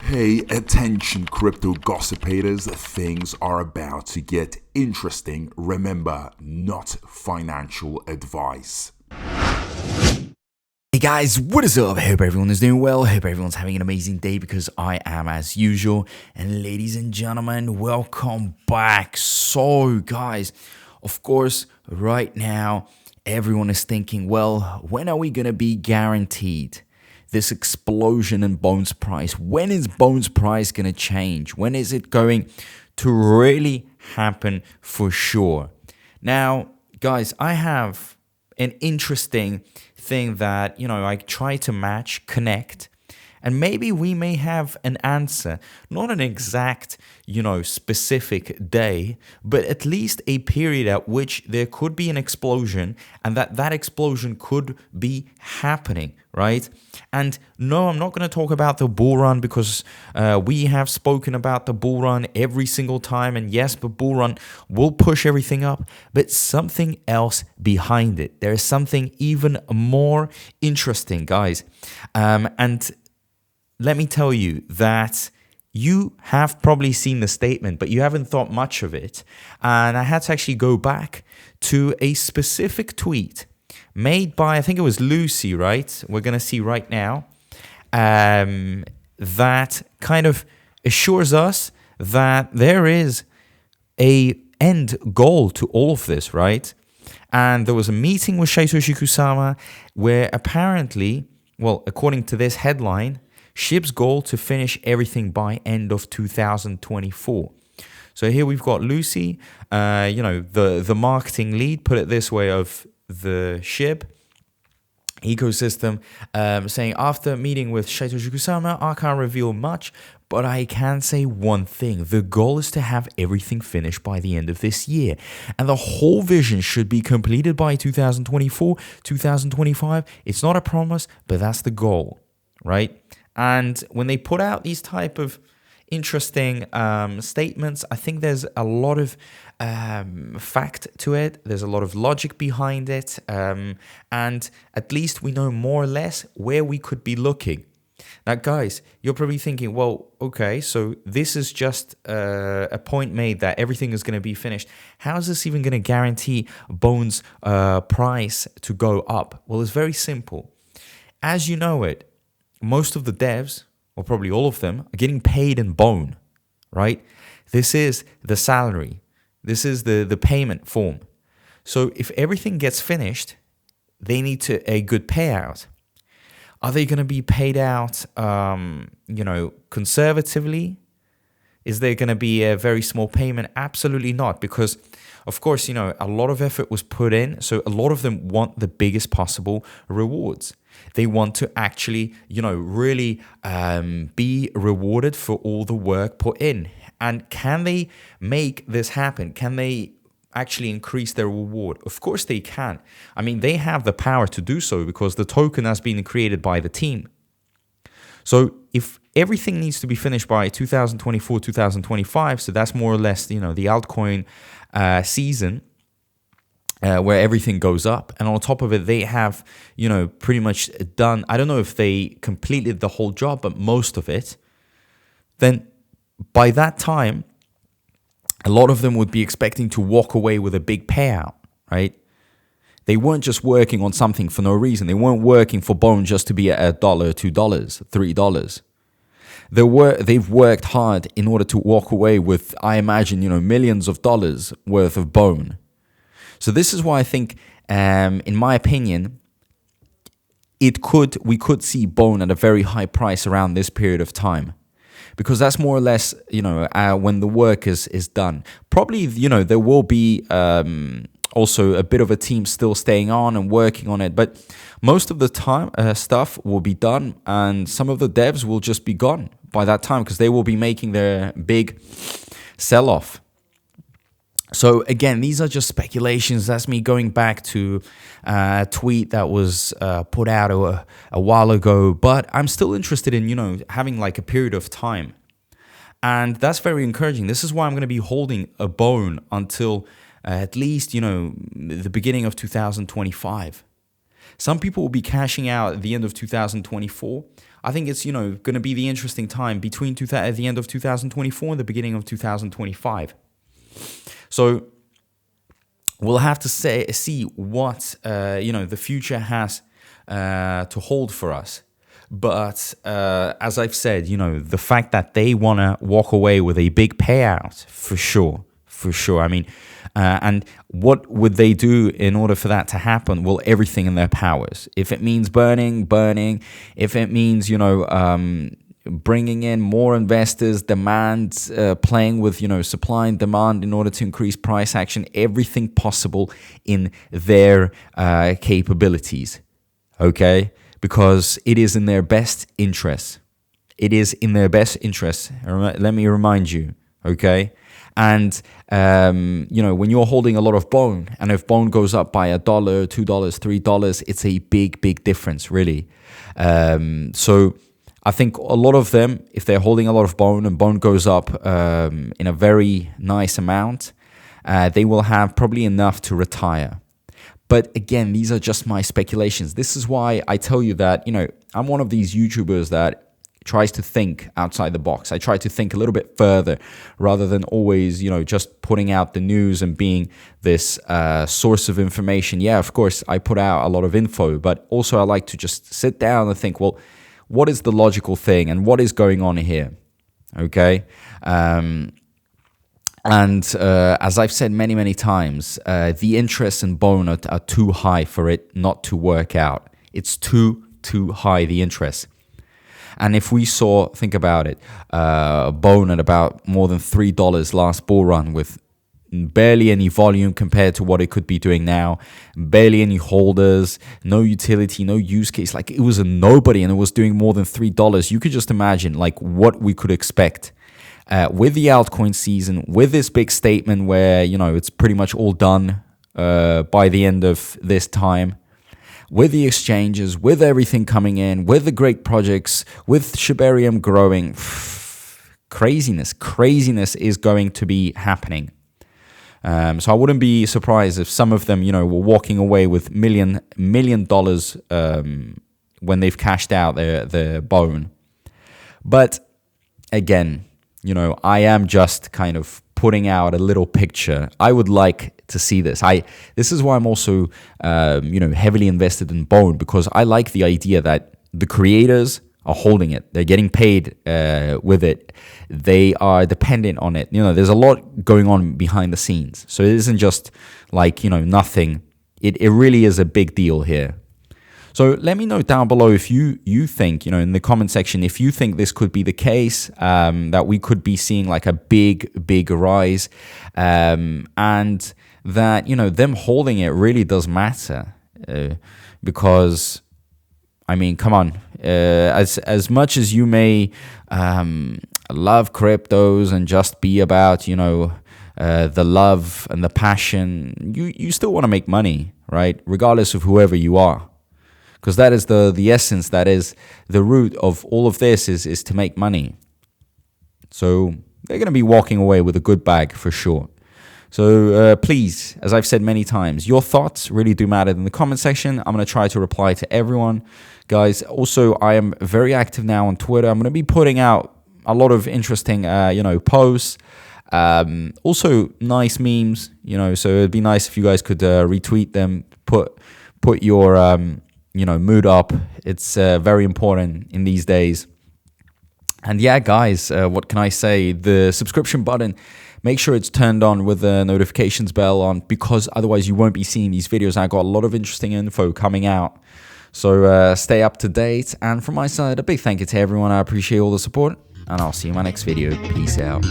Pay attention, crypto gossipators. Things are about to get interesting. Remember, not financial advice. Hey guys, what is up? I hope everyone is doing well. I hope everyone's having an amazing day because I am as usual. And ladies and gentlemen, welcome back. So guys, of course, right now, everyone is thinking, well, when are we going to be guaranteed this explosion in Bone's price? When is Bone's price going to change? When is it going to really happen for sure? Now, guys, I have an interesting thing that, I try to match, connect, and maybe we may have an answer, not an exact, specific day, but at least a period at which there could be an explosion and that explosion could be happening, right? And no, I'm not going to talk about the bull run because we have spoken about the bull run every single time. And yes, the bull run will push everything up, but something else behind it. There is something even more interesting, guys. And let me tell you that you have probably seen the statement, but you haven't thought much of it. And I had to actually go back to a specific tweet made by, I think it was Lucie, right? We're going to see right now. That kind of assures us that there is a end goal to all of this, right? And there was a meeting with Shytoshi Kusama where apparently, well, according to this headline, SHIB's goal to finish everything by end of 2024. So here we've got Lucie, the marketing lead, put it this way, of the SHIB ecosystem, saying, after meeting with Shytoshi Kusama, I can't reveal much, but I can say one thing. The goal is to have everything finished by the end of this year. And the whole vision should be completed by 2024, 2025. It's not a promise, but that's the goal, right? And when they put out these type of interesting statements, I think there's a lot of fact to it. There's a lot of logic behind it. And at least we know more or less where we could be looking. Now, guys, you're probably thinking, well, okay, so this is just a point made that everything is going to be finished. How is this even going to guarantee Bone's price to go up? Well, it's very simple. As you know it, most of the devs, or probably all of them, are getting paid in Bone, right? This is the salary. This is the payment form. So if everything gets finished, they need a good payout. Are they going to be paid out, conservatively? Is there going to be a very small payment? Absolutely not, because, of course, a lot of effort was put in. So a lot of them want the biggest possible rewards. They want to actually, really be rewarded for all the work put in. And can they make this happen? Can they actually increase their reward? Of course they can. I mean, they have the power to do so because the token has been created by the team. So if everything needs to be finished by 2024, 2025, so that's more or less, the altcoin season, where everything goes up. And on top of it, they have, pretty much done, I don't know if they completed the whole job, but most of it. Then by that time, a lot of them would be expecting to walk away with a big payout, right? They weren't just working on something for no reason. They weren't working for Bone just to be at $1, $2, $3. They've worked hard in order to walk away with, I imagine, millions of dollars worth of Bone. So this is why I think, in my opinion, we could see Bone at a very high price around this period of time. Because that's more or less, when the work is done. Probably, there will be also a bit of a team still staying on and working on it. But most of the time, stuff will be done. And some of the devs will just be gone by that time because they will be making their big sell-off. So again, these are just speculations. That's me going back to a tweet that was put out a while ago. But I'm still interested in, having like a period of time. And that's very encouraging. This is why I'm going to be holding a Bone until at least, the beginning of 2025. Some people will be cashing out at the end of 2024. I think it's, going to be the interesting time between at the end of 2024 and the beginning of 2025. So we'll have to see what, the future has to hold for us. But as I've said, the fact that they want to walk away with a big payout, for sure. I mean, and what would they do in order for that to happen? Well, everything in their powers. If it means burning. If it means, bringing in more investors, demand, playing with, supply and demand in order to increase price action, everything possible in their capabilities, okay? Because it is in their best interest. It is in their best interest. Let me remind you, okay? And, when you're holding a lot of bone, and if bone goes up by $1, $2, $3, it's a big, big difference, really. So I think a lot of them, if they're holding a lot of bone and bone goes up in a very nice amount, they will have probably enough to retire. But again, these are just my speculations. This is why I tell you that, I'm one of these YouTubers that tries to think outside the box. I try to think a little bit further rather than always, just putting out the news and being this source of information. Yeah, of course, I put out a lot of info, but also I like to just sit down and think, well, what is the logical thing and what is going on here? Okay? And as I've said many, many times, the interest in bone are too high for it not to work out. It's too high, the interest. And if we saw, think about it, bone at about more than $3 last bull run with barely any volume compared to what it could be doing now, barely any holders, no utility, no use case, like it was a nobody and it was doing more than $3, you could just imagine like what we could expect. With the altcoin season, with this big statement where, it's pretty much all done by the end of this time, with the exchanges, with everything coming in, with the great projects, with Shibarium growing, craziness is going to be happening. So I wouldn't be surprised if some of them, were walking away with million dollars when they've cashed out their bone. But again, I am just kind of putting out a little picture. I would like to see this. This is why I'm also, heavily invested in bone, because I like the idea that the creators are holding it. They're getting paid with it. They are dependent on it. There's a lot going on behind the scenes. So it isn't just like, nothing. It really is a big deal here. So let me know down below if you think, in the comment section, if you think this could be the case, that we could be seeing like a big rise, and that, them holding it really does matter, because, I mean, come on, as much as you may love cryptos and just be about, the love and the passion, you still want to make money, right? Regardless of whoever you are. Because that is the essence, that is the root of all of this is to make money. So they're going to be walking away with a good bag for sure. So please, as I've said many times, your thoughts really do matter in the comment section. I'm going to try to reply to everyone. Guys, also, I am very active now on Twitter. I'm going to be putting out a lot of interesting, posts. Also, nice memes, so it'd be nice if you guys could retweet them, put your... mood up. It's very important in these days. And yeah, guys, what can I say? The subscription button, make sure it's turned on with the notifications bell on, because otherwise you won't be seeing these videos. I got a lot of interesting info coming out. So stay up to date. And from my side, a big thank you to everyone. I appreciate all the support, and I'll see you in my next video. Peace out.